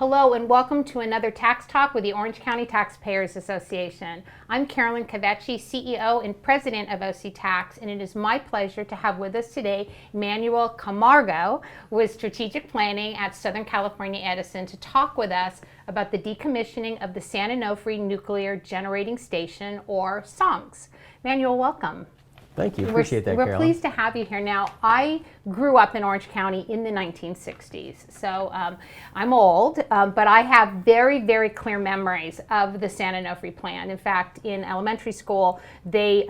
Hello and welcome to another Tax Talk with the Orange County Taxpayers Association. I'm Carolyn Cavecci, CEO and President of OC Tax, and it is my pleasure to have with us today Manuel Camargo with Strategic Planning at Southern California Edison to talk with us about the decommissioning of the San Onofre Nuclear Generating Station, or SONGS. Manuel, welcome. Thank you. Appreciate that, Carolyn. We're pleased to have you here. Now, I grew up in Orange County in the 1960s, so I'm old, but I have very, very clear memories of the San Onofre plant. In fact, in elementary school, we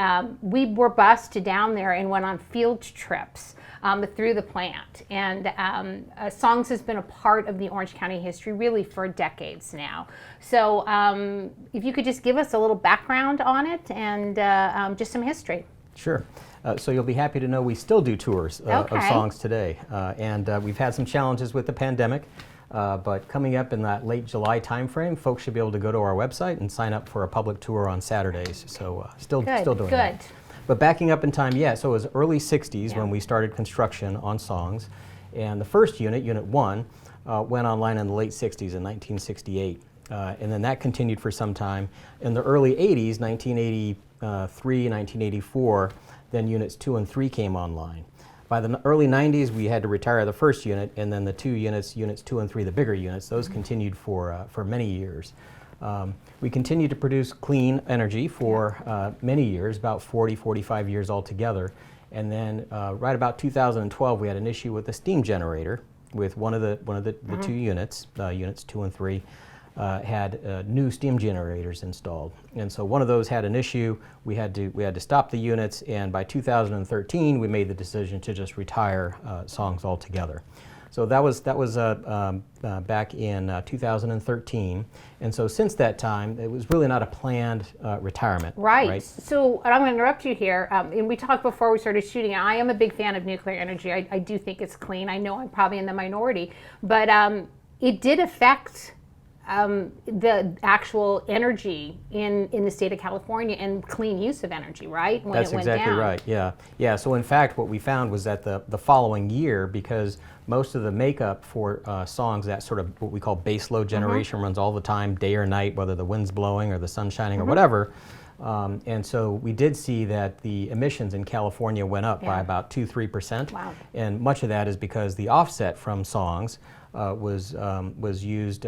were bused down there and went on field trips through the plant. And SONGS has been a part of the Orange County history really for decades now. So if you could just give us a little background on it and just some history. Sure. So you'll be happy to know we still do tours of SONGS today. And we've had some challenges with the pandemic, but coming up in that late July timeframe, folks should be able to go to our website and sign up for a public tour on Saturdays. So still doing that. But backing up in time, so it was early 60s when we started construction on SONGS. And the first unit, Unit 1, went online in the late 60s in 1968. And then that continued for some time. In the early 80s, 1983, 1984, then Units 2 and 3 came online. By the early 90s, we had to retire the first unit, and then the two units, Units 2 and 3, the bigger units, those continued for many years. We continued to produce clean energy for many years, about 40, 45 years altogether. And then right about 2012, we had an issue with the steam generator with one of the two units, Units 2 and 3. Had new steam generators installed, and so one of those had an issue. We had to stop the units, and by 2013 we made the decision to just retire SONGS altogether. So that was back in 2013, and so since that time it was really not a planned retirement. Right. So I'm going to interrupt you here, and we talked before we started shooting. I am a big fan of nuclear energy. I do think it's clean. I know I'm probably in the minority, but it did affect the actual energy in the state of California and clean use of energy, right? When That's exactly right, yeah. So in fact, what we found was that the following year, because most of the makeup for SONGS, that sort of what we call base load generation, runs all the time, day or night, whether the wind's blowing or the sun's shining or whatever. And so we did see that the emissions in California went up by about 2-3%. Wow. And much of that is because the offset from SONGS was used.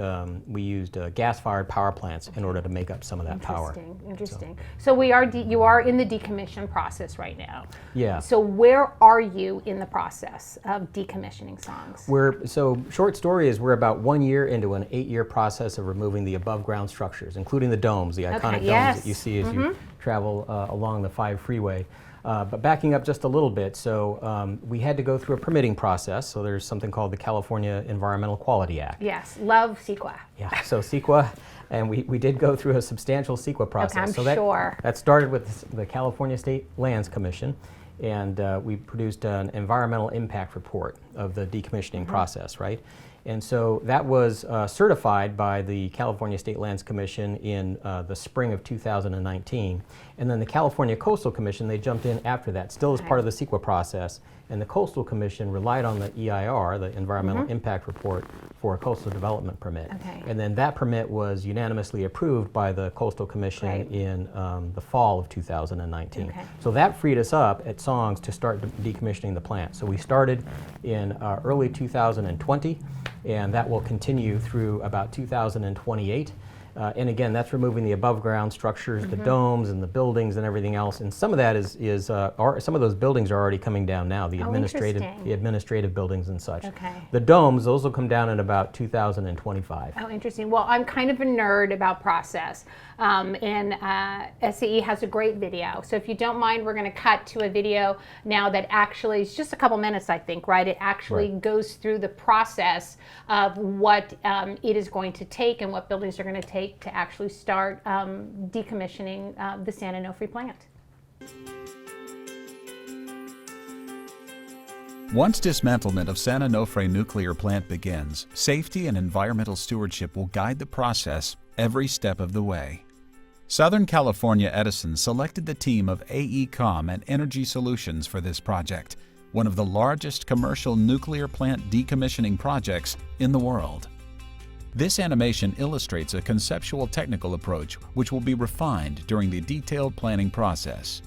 We used gas-fired power plants in order to make up some of that power. Interesting. So you are in the decommission process right now. Yeah. So where are you in the process of decommissioning SONGS? So short story is we're about 1 year into an 8-year process of removing the above-ground structures, including the domes, the iconic domes that you see as you travel along the 5 freeway. But backing up just a little bit, so we had to go through a permitting process. So there's something called the California Environmental Quality Act. Yes, love CEQA. Yeah, so CEQA, and we did go through a substantial CEQA process. Okay, I'm sure. That started with the California State Lands Commission, and we produced an environmental impact report of the decommissioning process, right? And so that was certified by the California State Lands Commission in the spring of 2019. And then the California Coastal Commission, they jumped in after that, still as part of the CEQA process. And the Coastal Commission relied on the EIR, the Environmental Impact Report, for a coastal development permit. And then that permit was unanimously approved by the Coastal Commission in the fall of 2019. So that freed us up at SONGS to start decommissioning the plant. So we started in early 2020. And that will continue through about 2028. And again, that's removing the above ground structures, the domes and the buildings and everything else. And some of that some of those buildings are already coming down now, the administrative buildings and such. The domes, those will come down in about 2025. Oh, interesting. Well, I'm kind of a nerd about process. And SCE has a great video. So if you don't mind, we're going to cut to a video now that actually is just a couple minutes, I think, right? It actually goes through the process of what it is going to take and what buildings are going to take to actually start decommissioning the San Onofre plant. Once dismantlement of San Onofre nuclear plant begins, safety and environmental stewardship will guide the process every step of the way. Southern California Edison selected the team of AECOM and Energy Solutions for this project, one of the largest commercial nuclear plant decommissioning projects in the world. This animation illustrates a conceptual technical approach which will be refined during the detailed planning process.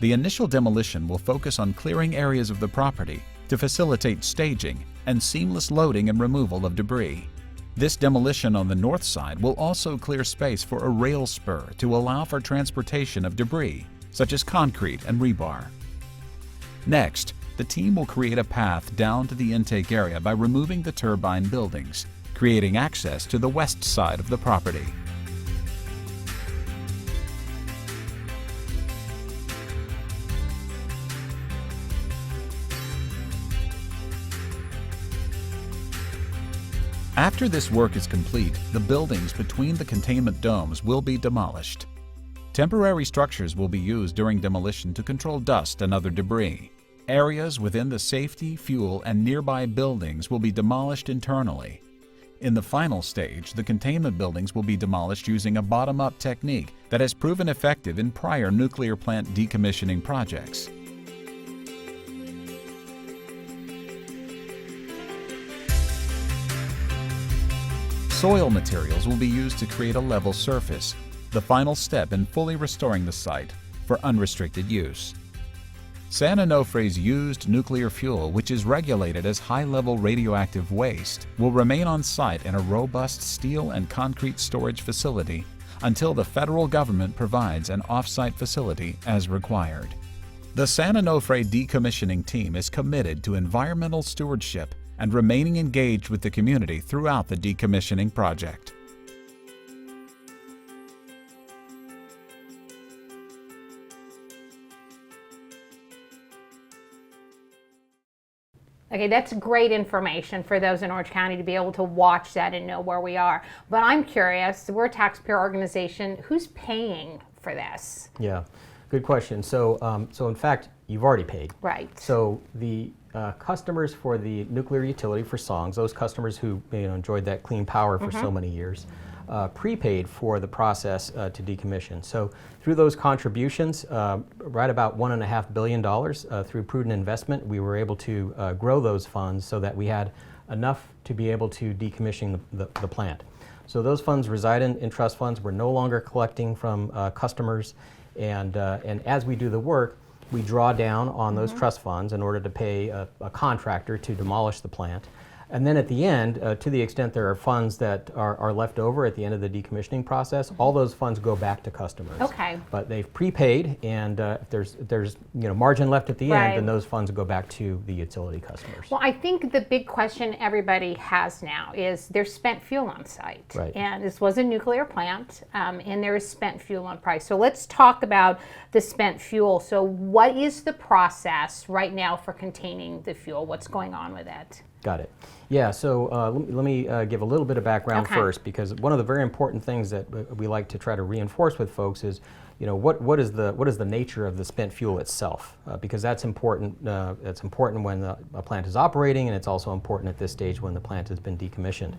The initial demolition will focus on clearing areas of the property to facilitate staging and seamless loading and removal of debris. This demolition on the north side will also clear space for a rail spur to allow for transportation of debris, such as concrete and rebar. Next, the team will create a path down to the intake area by removing the turbine buildings, creating access to the west side of the property. After this work is complete, the buildings between the containment domes will be demolished. Temporary structures will be used during demolition to control dust and other debris. Areas within the safety, fuel, and nearby buildings will be demolished internally. In the final stage, the containment buildings will be demolished using a bottom-up technique that has proven effective in prior nuclear plant decommissioning projects. Soil materials will be used to create a level surface, the final step in fully restoring the site for unrestricted use. San Onofre's used nuclear fuel, which is regulated as high-level radioactive waste, will remain on site in a robust steel and concrete storage facility until the federal government provides an off-site facility as required. The San Onofre decommissioning team is committed to environmental stewardship and remaining engaged with the community throughout the decommissioning project. Okay, that's great information for those in Orange County to be able to watch that and know where we are. But I'm curious, we're a taxpayer organization, who's paying for this? Yeah, good question. So, so in fact, you've already paid. Right. So the customers for the nuclear utility for SONGS, those customers who enjoyed that clean power for so many years, prepaid for the process to decommission. So through those contributions, right about $1.5 billion through prudent investment, we were able to grow those funds so that we had enough to be able to decommission the plant. So those funds reside in trust funds. We're no longer collecting from customers, and as we do the work, we draw down on those trust funds in order to pay a contractor to demolish the plant. And then at the end, to the extent there are funds that are left over at the end of the decommissioning process, all those funds go back to customers. Okay. But they've prepaid, and if there's margin left at the Right. end, then those funds go back to the utility customers. Well, I think the big question everybody has now is there's spent fuel on site. Right. And this was a nuclear plant, and there is spent fuel on price. So let's talk about the spent fuel. So what is the process right now for containing the fuel? What's going on with it? Got it. Yeah, so let me give a little bit of background Okay. first, because one of the very important things that we like to try to reinforce with folks is, what is the nature of the spent fuel itself? Because that's important. It's important when a plant is operating, and it's also important at this stage when the plant has been decommissioned.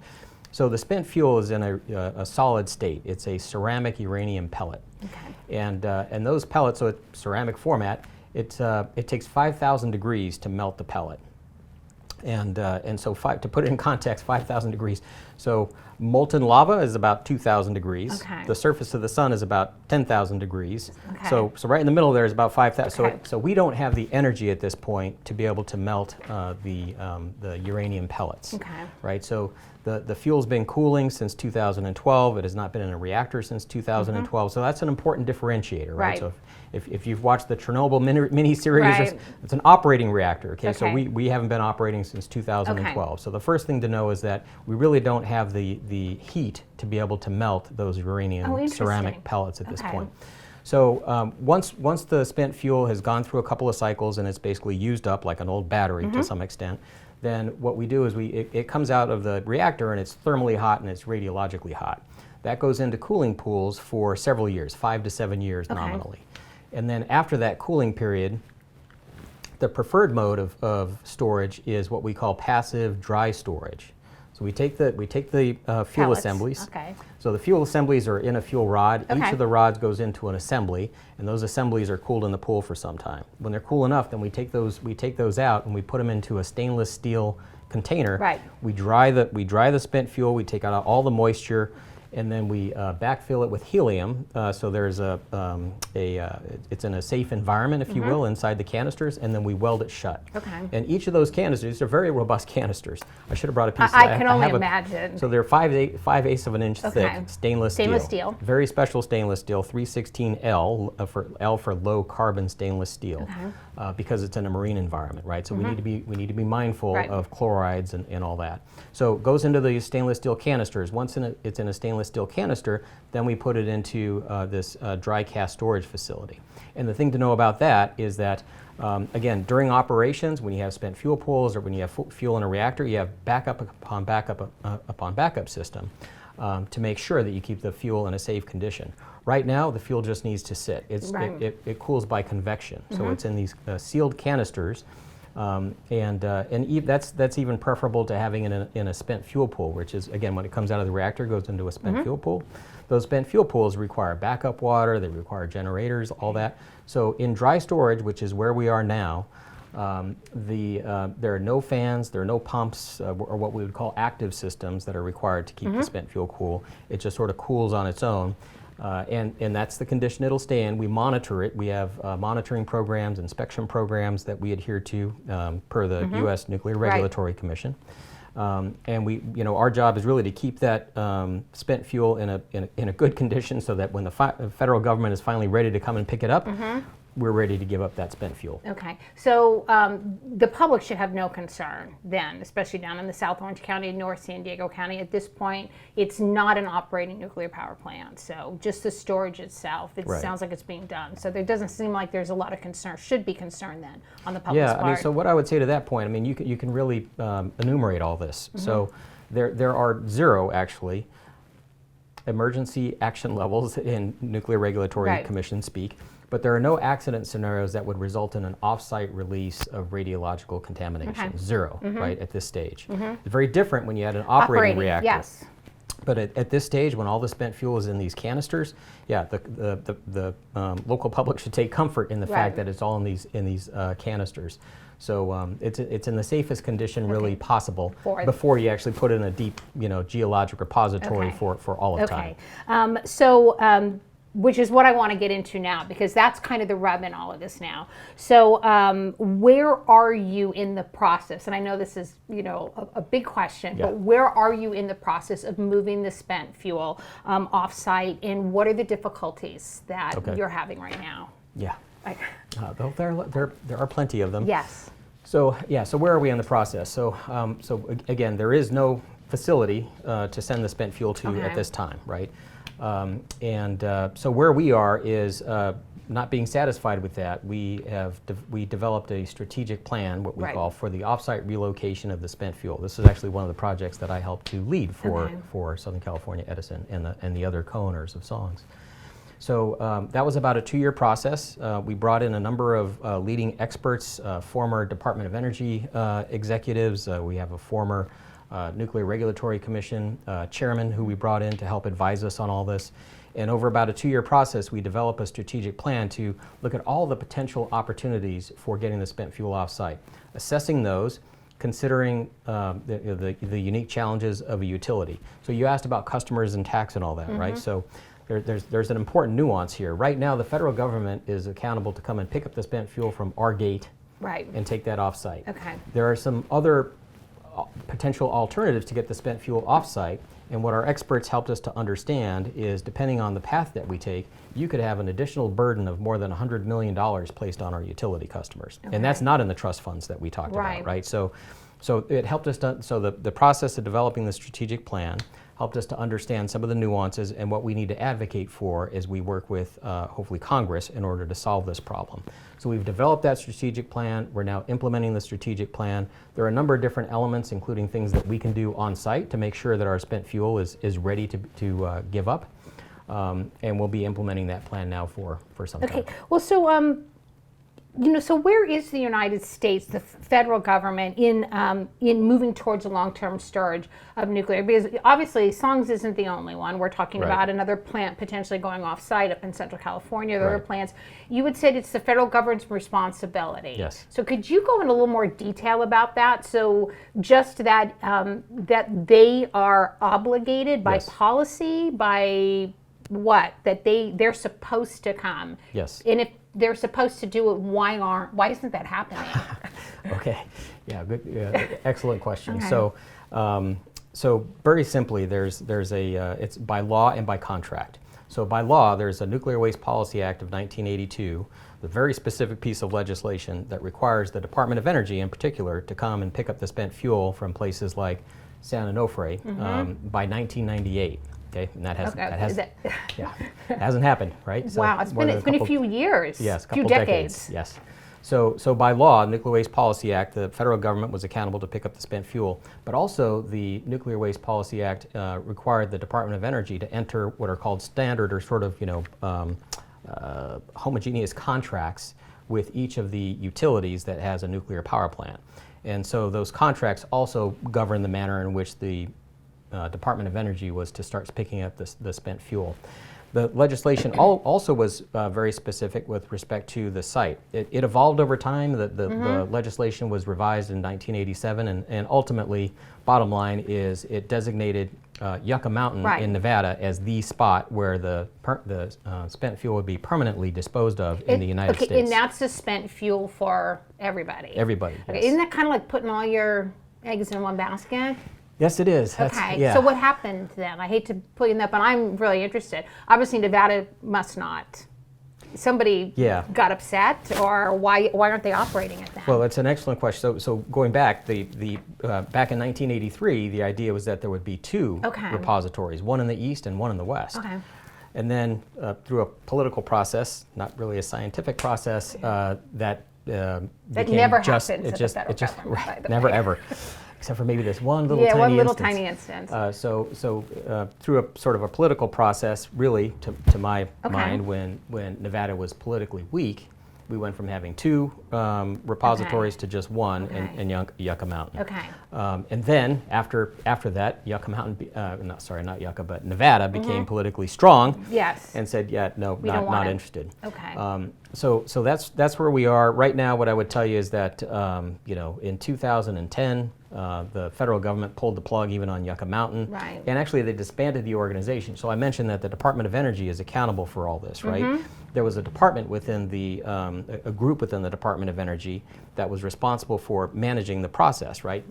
So the spent fuel is in a solid state. It's a ceramic uranium pellet. Okay. And those pellets, so it's ceramic format, it takes 5,000 degrees to melt the pellet. And so to put it in context, 5,000 degrees. So molten lava is about 2,000 degrees. Okay. The surface of the sun is about 10,000 degrees. Okay. So right in the middle there is about 5,000. Okay. So we don't have the energy at this point to be able to melt the uranium pellets. Okay. Right. So the fuel's been cooling since 2012. It has not been in a reactor since 2012. So that's an important differentiator, right? Right. So if you've watched the Chernobyl mini-series, Right. it's an operating reactor. Okay. So Okay. we haven't been operating since 2012. Okay. So the first thing to know is that we really don't have the heat to be able to melt those uranium interesting. ceramic pellets at this Okay. point. So once the spent fuel has gone through a couple of cycles and it's basically used up like an old battery to some extent, then what we do is it comes out of the reactor and it's thermally hot and it's radiologically hot. That goes into cooling pools for several years, 5 to 7 years nominally. And then after that cooling period, the preferred mode of storage is what we call passive dry storage. So we take the fuel Pellets. assemblies. Okay. So the fuel assemblies are in a fuel rod. Okay. Each of the rods goes into an assembly, and those assemblies are cooled in the pool for some time. When they're cool enough, then we take those out and we put them into a stainless steel container. Right. We dry the spent fuel. We take out all the moisture, and then we backfill it with helium. So there's it's in a safe environment, if you will, inside the canisters, and then we weld it shut. Okay. And each of those canisters are very robust canisters. I should have brought a piece. I can only imagine. So they're 5/8 of an inch thick, stainless steel. Very special stainless steel, 316L L for low carbon stainless steel, because it's in a marine environment, right? So we need to be mindful of chlorides and all that. So it goes into the stainless steel canisters. Once it's in a stainless steel canister, then we put it into this dry cast storage facility. And the thing to know about that is that, again, during operations, when you have spent fuel pools or when you have fuel in a reactor, you have backup upon backup system to make sure that you keep the fuel in a safe condition. Right now, the fuel just needs to sit. It cools by convection, so it's in these sealed canisters. That's even preferable to having it in a spent fuel pool, which is, again, when it comes out of the reactor, goes into a spent fuel pool. Those spent fuel pools require backup water, they require generators, all that. So in dry storage, which is where we are now, there are no fans, there are no pumps, or what we would call active systems that are required to keep the spent fuel cool. It just sort of cools on its own. And that's the condition it'll stay in. We monitor it. We have monitoring programs, inspection programs that we adhere to per the U.S. Nuclear Regulatory Commission. And our job is really to keep that spent fuel in a good condition, so that when the federal government is finally ready to come and pick it up, we're ready to give up that spent fuel. Okay, so the public should have no concern then, especially down in the South Orange County and North San Diego County. At this point, it's not an operating nuclear power plant, so just the storage itself, it sounds like it's being done. So there doesn't seem like there's a lot of concern, should be concern then, on the public's part. Yeah, I mean, so what I would say to that point, I mean, you can really enumerate all this. So there are 0, actually, emergency action levels in Nuclear Regulatory Commission speak. But there are no accident scenarios that would result in an off-site release of radiological contamination. 0, right, at this stage. It's very different when you had an operating reactor. Yes. But at this stage, when all the spent fuel is in these canisters, yeah, the local public should take comfort in the fact that it's all in these canisters. So it's in the safest condition really possible before you actually put it in a deep, geologic repository for all of time. Which is what I want to get into now, because that's kind of the rub in all of this now. So where are you in the process? And I know this is, a big question, but where are you in the process of moving the spent fuel off-site, and what are the difficulties that you're having right now? Yeah, there are plenty of them. Yes. So where are we in the process? So again, there is no facility to send the spent fuel to at this time, right? So where we are is not being satisfied with that. We developed a strategic plan, what we call, for the offsite relocation of the spent fuel. This is actually one of the projects that I helped to lead for Southern California Edison and the other co-owners of SONGS. So that was about a 2-year process. We brought in a number of leading experts, former Department of Energy executives. We have a former Nuclear Regulatory Commission chairman who we brought in to help advise us on all this. And over about a 2-year process, we developed a strategic plan to look at all the potential opportunities for getting the spent fuel off-site, assessing those, considering the unique challenges of a utility. So you asked about customers and tax and all that, right? So there's an important nuance here. Right now, the federal government is accountable to come and pick up the spent fuel from our gate and take that off-site. Okay. There are some other potential alternatives to get the spent fuel off-site, and what our experts helped us to understand is, depending on the path that we take, you could have an additional burden of more than $100 million placed on our utility customers. And that's not in the trust funds that we talked about, right? So it helped us the process of developing the strategic plan helped us to understand some of the nuances and what we need to advocate for as we work with, hopefully, Congress in order to solve this problem. So we've developed that strategic plan. We're now implementing the strategic plan. There are a number of different elements, including things that we can do on site to make sure that our spent fuel is ready to give up. And we'll be implementing that plan now for some time. Okay. Well, so So where is the United States, the federal government, in moving towards a long-term storage of nuclear? Because obviously, SONGS isn't the only one. We're talking about another plant potentially going off-site up in Central California. There are other plants. You would say it's the federal government's responsibility. Yes. So could you go into a little more detail about that? So just that that they are obligated by policy, by what? That they're supposed to come. Yes. And if they're supposed to do it, why isn't that happening? Okay, yeah, good, excellent question. Okay. So very simply, there's it's by law and by contract. So by law, there's a Nuclear Waste Policy Act of 1982, the very specific piece of legislation that requires the Department of Energy, in particular, to come and pick up the spent fuel from places like San Onofre by 1998. Okay, and that hasn't happened, right? So wow, it's been a few years. Yes, a few couple decades. Yes. So by law, Nuclear Waste Policy Act, the federal government was accountable to pick up the spent fuel, but also the Nuclear Waste Policy Act required the Department of Energy to enter what are called standard or sort of homogeneous contracts with each of the utilities that has a nuclear power plant, and so those contracts also govern the manner in which the Department of Energy was to start picking up the spent fuel. The legislation also was very specific with respect to the site. It evolved over time. The legislation was revised in 1987, and ultimately, bottom line is it designated Yucca Mountain in Nevada as the spot where the spent fuel would be permanently disposed of in the United States. And that's the spent fuel for everybody? Everybody, yes. Okay. Isn't that kind of like putting all your eggs in one basket? Yes, it is. Okay, so what happened then? I hate to put you in that, but I'm really interested. Obviously, Nevada must not. Somebody got upset, or why aren't they operating it then? Well, that's an excellent question. So going back, back in 1983, the idea was that there would be two repositories, one in the east and one in the west. Okay. And then through a political process, not really a scientific process, that never happens at the federal government, never ever. Except for maybe this one little tiny instance. So through a sort of a political process, really, to my mind, when Nevada was politically weak, we went from having two repositories to just one in Yucca Mountain. Okay. And then after that, Yucca Mountain, not Yucca, but Nevada became politically strong. Yes. And said, not interested. Okay. So that's where we are right now. What I would tell you is that in 2010. The federal government pulled the plug even on Yucca Mountain. Right. And actually they disbanded the organization. So I mentioned that the Department of Energy is accountable for all this, right? There was a department within a group within the Department of Energy that was responsible for managing the process, right?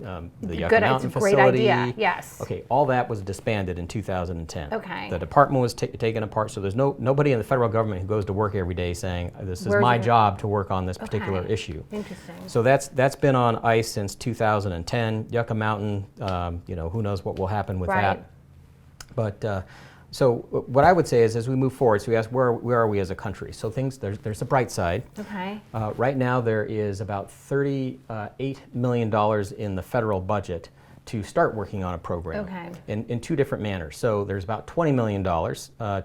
The Yucca Mountain facility. Great idea, yes. Okay, all that was disbanded in 2010. Okay. The department was taken apart, so there's nobody in the federal government who goes to work every day saying, this is my job to work on this particular issue. Interesting. So that's been on ice since 2010. Yucca Mountain, who knows what will happen with that. But so what I would say is, as we move forward, so we ask where are we as a country? So there's a bright side. Okay. Right now there is about $38 million in the federal budget to start working on a program in two different manners. So there's about $20 million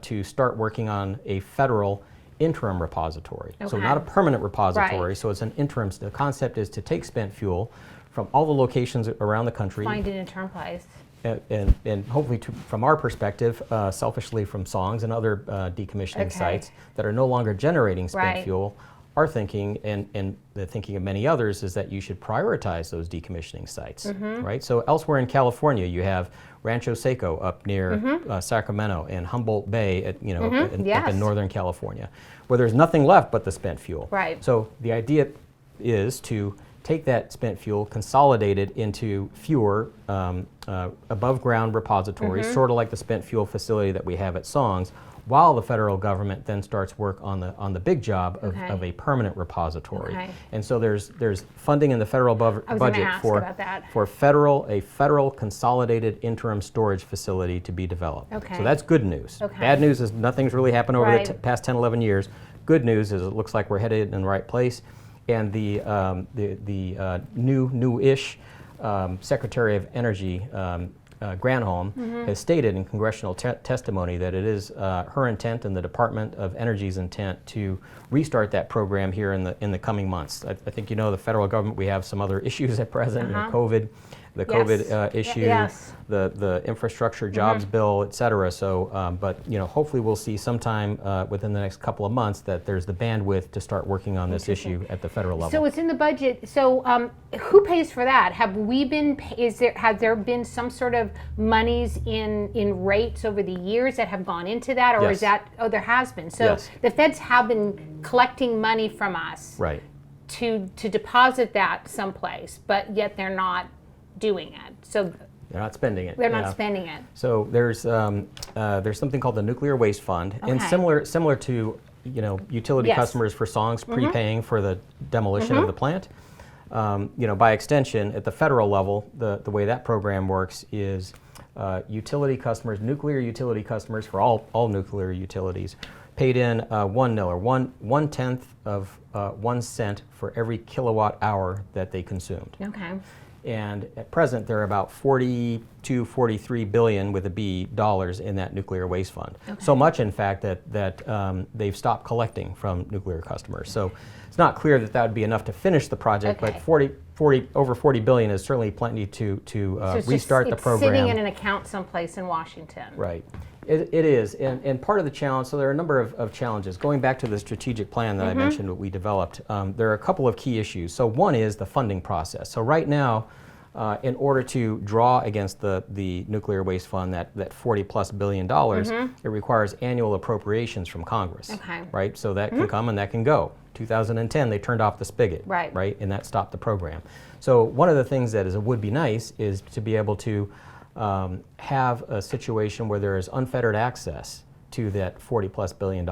to start working on a federal interim repository. So not a permanent repository, so it's an interim. The concept is to take spent fuel from all the locations around the country. Find an interim place. And hopefully, from our perspective, selfishly from SONGS and other decommissioning sites that are no longer generating spent fuel, our thinking and the thinking of many others is that you should prioritize those decommissioning sites, right? So elsewhere in California, you have Rancho Seco up near Sacramento and Humboldt Bay, up in Northern California, where there's nothing left but the spent fuel. Right. So the idea is to take that spent fuel, consolidate it into fewer above ground repositories, sort of like the spent fuel facility that we have at SONGS, while the federal government then starts work on the big job of a permanent repository. And so there's funding in the federal budget for a federal consolidated interim storage facility to be developed. So that's good news. Bad news is nothing's really happened over the past 10, 11 years. Good news is it looks like we're headed in the right place. And the new-ish Secretary of Energy, Granholm has stated in congressional testimony that it is her intent and the Department of Energy's intent to restart that program here in the coming months. I think the federal government, we have some other issues at present, COVID, the COVID issue, the infrastructure jobs bill, et cetera. So, but hopefully we'll see sometime within the next couple of months that there's the bandwidth to start working on this issue at the federal level. So it's in the budget. So who pays for that? Have there been some sort of monies in rates over the years that have gone into that, or is that? Oh, there has been. So the feds have been collecting money from us, right, to deposit that someplace, but yet they're not doing it. So they're not spending it. They're not spending it. So there's something called the Nuclear Waste Fund, and similar to utility customers for SONGS prepaying for the demolition of the plant. By extension, at the federal level, the way that program works is utility customers, nuclear utility customers for all nuclear utilities, paid in $1 or 1/10 of 1 cent for every kilowatt hour that they consumed. Okay. And at present, there are about 43 billion with a B dollars in that nuclear waste fund. Okay. So much, in fact, that they've stopped collecting from nuclear customers. So it's not clear that would be enough to finish the project, but over 40 billion is certainly plenty to restart the program. It's sitting in an account someplace in Washington. Right. It is, and part of the challenge, so there are a number of challenges. Going back to the strategic plan that I mentioned that we developed, there are a couple of key issues. So one is the funding process. So right now, in order to draw against the nuclear waste fund, that $40+ billion, it requires annual appropriations from Congress. Okay. Right? So that can come and that can go. 2010, they turned off the spigot. Right. And that stopped the program. So one of the things that would be nice is to be able to have a situation where there is unfettered access to that $40+ billion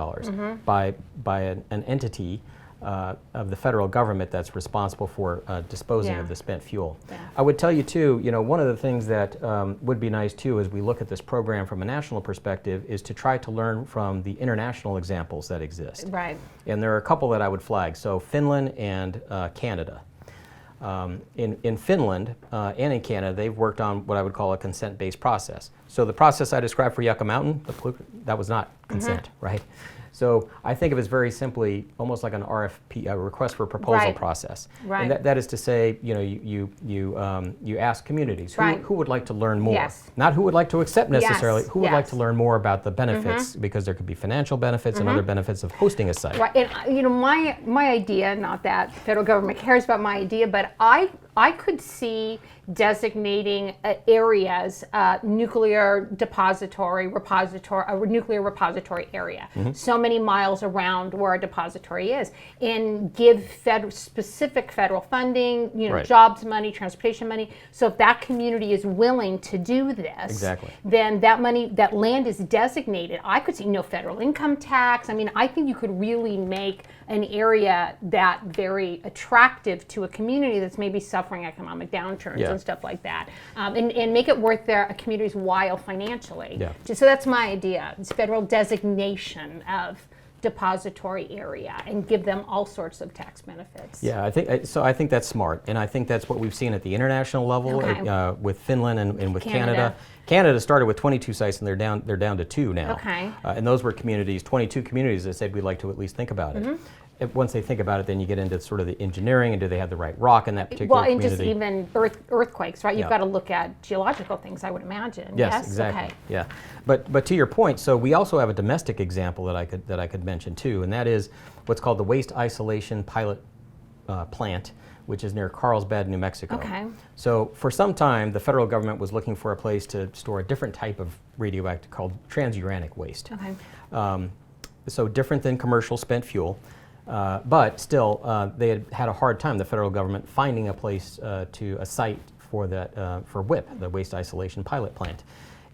by an entity of the federal government that's responsible for disposing of the spent fuel. Yeah. I would tell you too, one of the things that would be nice too as we look at this program from a national perspective is to try to learn from the international examples that exist. Right. And there are a couple that I would flag. So Finland and Canada. In Finland and in Canada, they've worked on what I would call a consent-based process. So the process I described for Yucca Mountain, that was not consent, right? So I think of it as very simply almost like an RFP, a request for proposal process. Right. And that is to say, you ask communities who would like to learn more, not who would like to accept necessarily, who would like to learn more about the benefits, because there could be financial benefits and other benefits of hosting a site. Right. And my idea, not that the federal government cares about my idea, but I could see designating areas, nuclear depository, a nuclear repository area, so many miles around where a depository is, and give specific federal funding, jobs money, transportation money. So if that community is willing to do this, then that land is designated. I could see no federal income tax. I mean, I think you could really make an area that very attractive to a community that's maybe suffering economic downturns and stuff like that, and make it worth a community's while financially. Yeah. So that's my idea. It's federal designation of depository area and give them all sorts of tax benefits. Yeah, I think that's smart, and I think that's what we've seen at the international level with Finland and with Canada. Canada started with 22 sites, and they're down to 2 now. Okay. And those were 22 communities that said we'd like to at least think about it. Once they think about it, then you get into sort of the engineering, and do they have the right rock in that particular community? Well, and just even earthquakes, right? You've got to look at geological things, I would imagine. Yes, exactly. Okay. Yeah, but to your point, so we also have a domestic example that I could mention too, and that is what's called the Waste Isolation Pilot Plant, which is near Carlsbad, New Mexico. Okay. So for some time, the federal government was looking for a place to store a different type of radioactive called transuranic waste. Okay. So different than commercial spent fuel. But still, they had a hard time, the federal government, finding a site for that for WIP, the Waste Isolation Pilot Plant.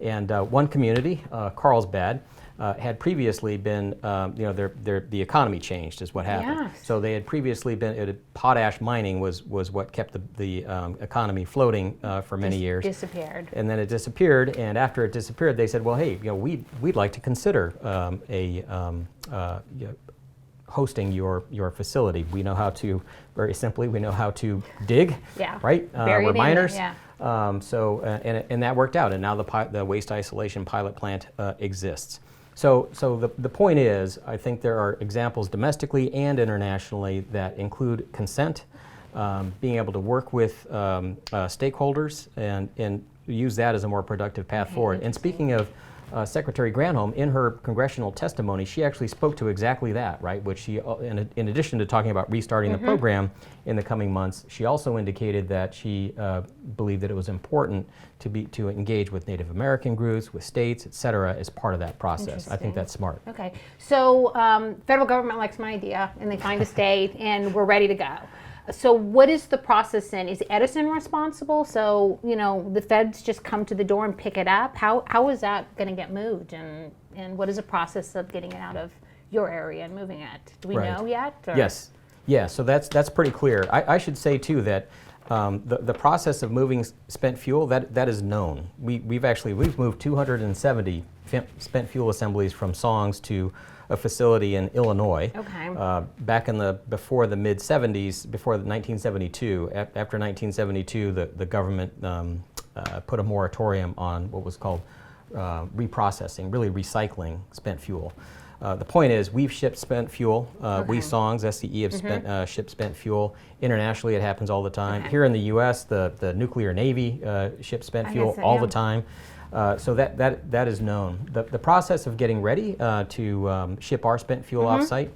And one community, Carlsbad, had previously been, the economy changed is what happened. Yes. So they had previously been, potash mining was what kept the economy floating for many years. Disappeared. And then it disappeared, and after it disappeared, they said, well, hey, we'd like to consider hosting your facility. We know how to, very simply, we know how to dig, right? We're miners. And that worked out, and now the waste isolation pilot plant exists. So the point is, I think there are examples domestically and internationally that include consent, being able to work with stakeholders and use that as a more productive path forward. And speaking of Secretary Granholm, in her congressional testimony, she actually spoke to exactly that, right? Which she, in addition to talking about restarting the program in the coming months, she also indicated that she believed that it was important to engage with Native American groups, with states, et cetera, as part of that process. I think that's smart. Okay, so federal government likes my idea, and they find a state, and we're ready to go. So what is the process then? Is Edison responsible? So, you know, the feds just come to the door and pick it up? How is that going to get moved? And what is the process of getting it out of your area and moving it? Do we know yet? Or? Yes. Yeah, so that's pretty clear. I should say, too, that the process of moving spent fuel, that is known. We've moved 270 spent fuel assemblies from SONGS to a facility in Illinois. Okay. Back before the mid-70s, before 1972. After 1972, the government put a moratorium on what was called reprocessing, really recycling spent fuel. The point is, we've shipped spent fuel. We, SONGS, SCE, have shipped spent fuel. Internationally, it happens all the time. Here in the U.S., the Nuclear Navy ships spent fuel all the time. So that is known. The process of getting ready to ship our spent fuel off-site,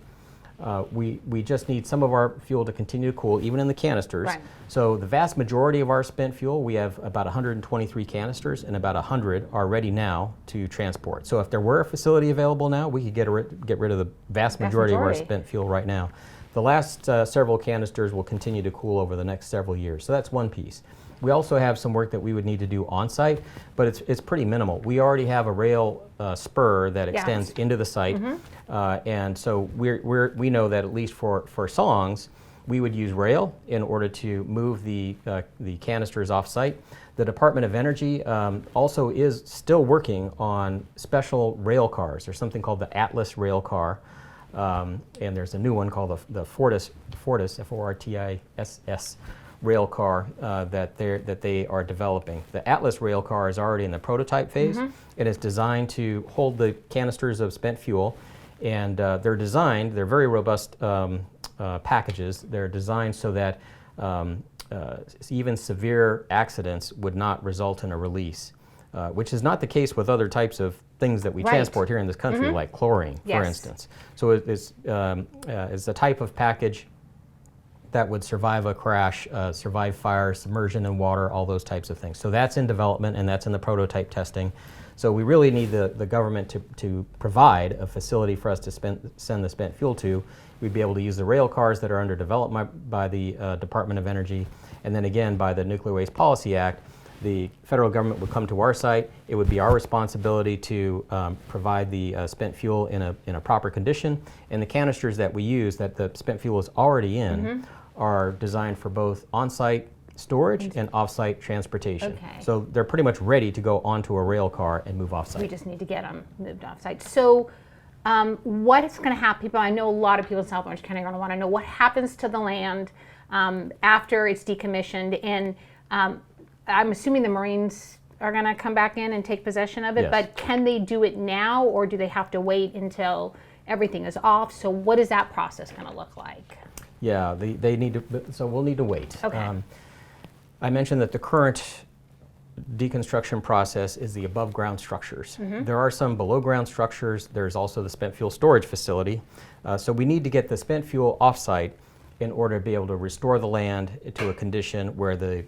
we just need some of our fuel to continue to cool, even in the canisters. Right. So the vast majority of our spent fuel, we have about 123 canisters, and about 100 are ready now to transport. So if there were a facility available now, we could get rid of the vast majority of our spent fuel right now. The last several canisters will continue to cool over the next several years. So that's one piece. We also have some work that we would need to do on-site, but it's pretty minimal. We already have a rail spur that extends into the site, and so we know that at least for SONGS, we would use rail in order to move the canisters off-site. The Department of Energy also is still working on special rail cars. There's something called the Atlas rail car, and there's a new one called the Fortis, F-O-R-T-I-S-S, rail car that they are developing. The Atlas rail car is already in the prototype phase. It is designed to hold the canisters of spent fuel, and they're very robust packages. They're designed so that even severe accidents would not result in a release, which is not the case with other types of things that we transport here in this country, like chlorine, for instance. So it's the type of package that would survive a crash, survive fire, submersion in water, all those types of things. So that's in development, and that's in the prototype testing. So we really need the government to provide a facility for us to send the spent fuel to. We'd be able to use the rail cars that are under development by the Department of Energy, and then again by the Nuclear Waste Policy Act. The federal government would come to our site. It would be our responsibility to provide the spent fuel in a proper condition, and the canisters that we use, that the spent fuel is already in, are designed for both on-site storage and off-site transportation. Okay. So they're pretty much ready to go onto a rail car and move off-site. We just need to get them moved off-site. So what is going to happen? I know a lot of people in South Orange County are going to want to know what happens to the land after it's decommissioned, and I'm assuming the Marines are going to come back in and take possession of it, but can they do it now, or do they have to wait until everything is off? So what is that process going to look like? Yeah, they need to, so we'll need to wait. Okay. I mentioned that the current deconstruction process is the above ground structures. There are some below ground structures. There's also the spent fuel storage facility. So we need to get the spent fuel offsite in order to be able to restore the land to a condition where the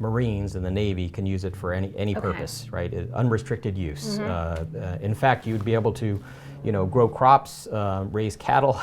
Marines and the Navy can use it for any purpose, right? Unrestricted use. In fact, you'd be able to, grow crops, raise cattle.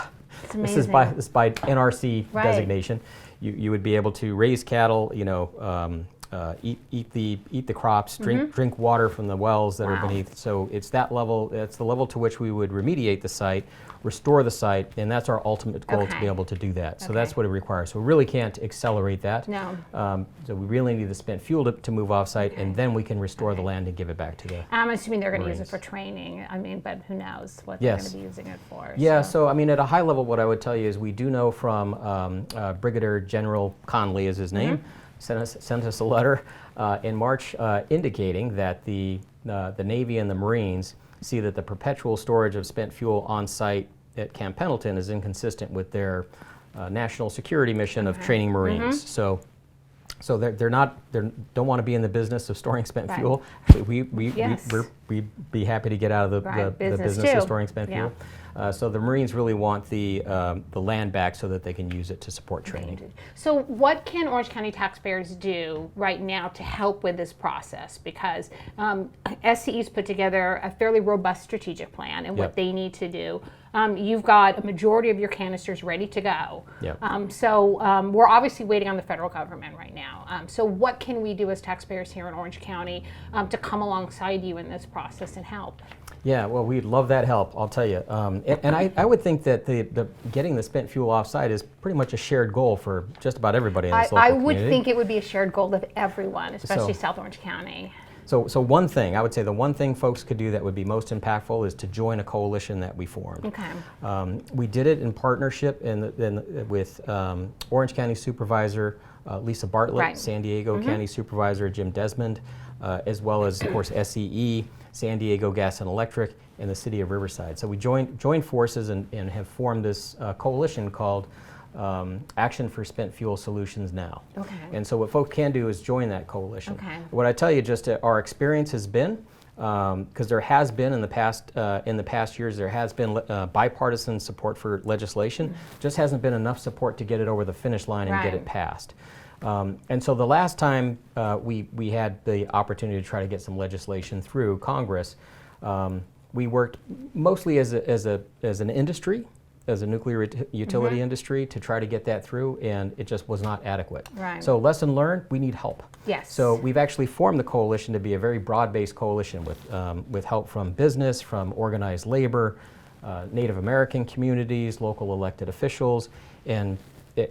This is by NRC designation. You would be able to raise cattle, eat the crops, drink water from the wells that are beneath. So it's that level. It's the level to which we would remediate the site, restore the site, and that's our ultimate goal to be able to do that. So that's what it requires. So we really can't accelerate that. No. So we really need the spent fuel to move off-site, and then we can restore the land and give it back to the I'm assuming they're going to use it Marines. for training. But who knows what they're going to be using it for. Yeah, so at a high level, what I would tell you is we do know from Brigadier General Conley is his name, sent us a letter in March indicating that the Navy and the Marines see that the perpetual storage of spent fuel on site at Camp Pendleton is inconsistent with their national security mission of training Marines. So they don't want to be in the business of storing spent fuel. We'd be happy to get out of the business of storing spent fuel. So the Marines really want the land back so that they can use it to support training. So what can Orange County taxpayers do right now to help with this process? Because SCE's put together a fairly robust strategic plan and what they need to do. You've got a majority of your canisters ready to go. So we're obviously waiting on the federal government right now. So what can we do as taxpayers here in Orange County to come alongside you in this process and help? Yeah, well, we'd love that help, I'll tell you. And I would think that the getting the spent fuel offsite is pretty much a shared goal for just about everybody in this local community. I would think it would be a shared goal of everyone, especially South Orange County. So one thing, I would say the one thing folks could do that would be most impactful is to join a coalition that we formed. We did it in partnership with Orange County Supervisor Lisa Bartlett, San Diego County Supervisor Jim Desmond, as well as, of course, SCE, San Diego Gas and Electric, and the City of Riverside. So we joined forces and have formed this coalition called Action for Spent Fuel Solutions Now. And so what folks can do is join that coalition. What I tell you, just our experience has been, because there has been in the past years, there has been bipartisan support for legislation, just hasn't been enough support to get it over the finish line and get it passed. And so the last time we had the opportunity to try to get some legislation through Congress, we worked mostly as an industry, as a nuclear utility industry, to try to get that through, and it just was not adequate. So lesson learned, we need help. So we've actually formed the coalition to be a very broad-based coalition with help from business, from organized labor, Native American communities, local elected officials, and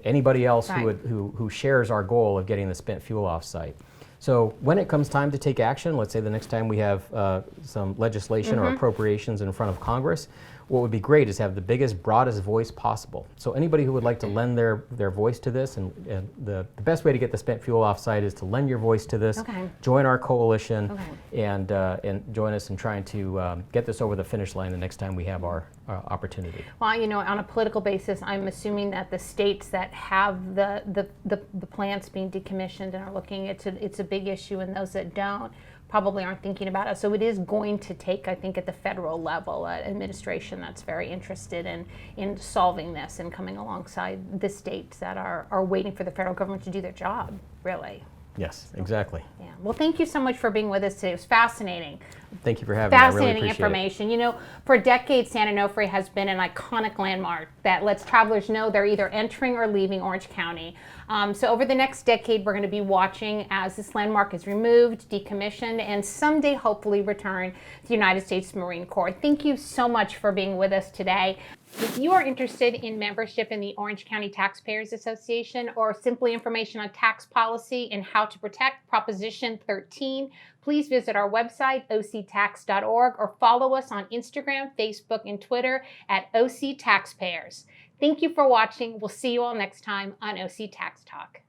anybody else who shares our goal of getting the spent fuel off site. So when it comes time to take action, let's say the next time we have some legislation or appropriations in front of Congress, what would be great is have the biggest, broadest voice possible. So anybody who would like to lend their voice to this, and the best way to get the spent fuel off site is to lend your voice to this, join our coalition, and join us in trying to get this over the finish line the next time we have our opportunity. Well, you know, on a political basis, I'm assuming that the states that have the plants being decommissioned and are looking, it's a big issue, and those that don't probably aren't thinking about it. So it is going to take, I think, at the federal level, an administration that's very interested in solving this and coming alongside the states that are waiting for the federal government to do their job, really. Yes, exactly. Yeah. Well, thank you so much for being with us today. It was fascinating. Thank you for having me. I really appreciate Fascinating information. You know, for decades, San Onofre has been an iconic landmark that lets travelers know they're either entering or leaving Orange County. So over the next decade, we're going to be watching as this landmark is removed, decommissioned, and someday hopefully return to the United States Marine Corps. Thank you so much for being with us today. If you are interested in membership in the Orange County Taxpayers Association, or simply information on tax policy and how to protect Proposition 13, please visit our website, octax.org, or follow us on Instagram, Facebook, and Twitter at OC Taxpayers. Thank you for watching. We'll see you all next time on OC Tax Talk.